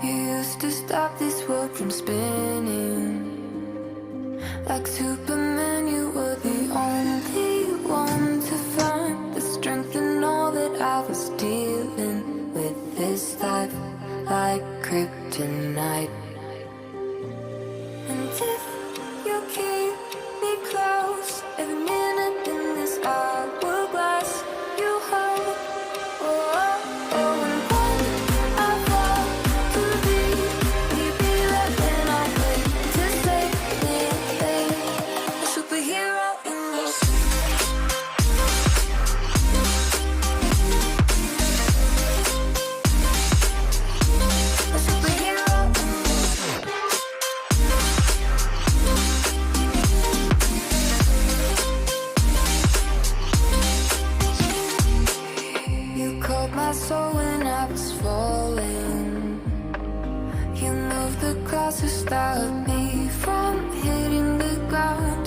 You used to stop this world from spinning. Like Superman, you were the only one to find the strength in all that I was dealing with. This life like kryptonite. And if you keep me close, every minute in this hourglass you hold. Oh, oh, oh, and when I fall to leave, maybe left and I wait to save me, a superhero in your a superhero in you called my soul when I was falling. You moved the clouds to stop me from hitting the ground.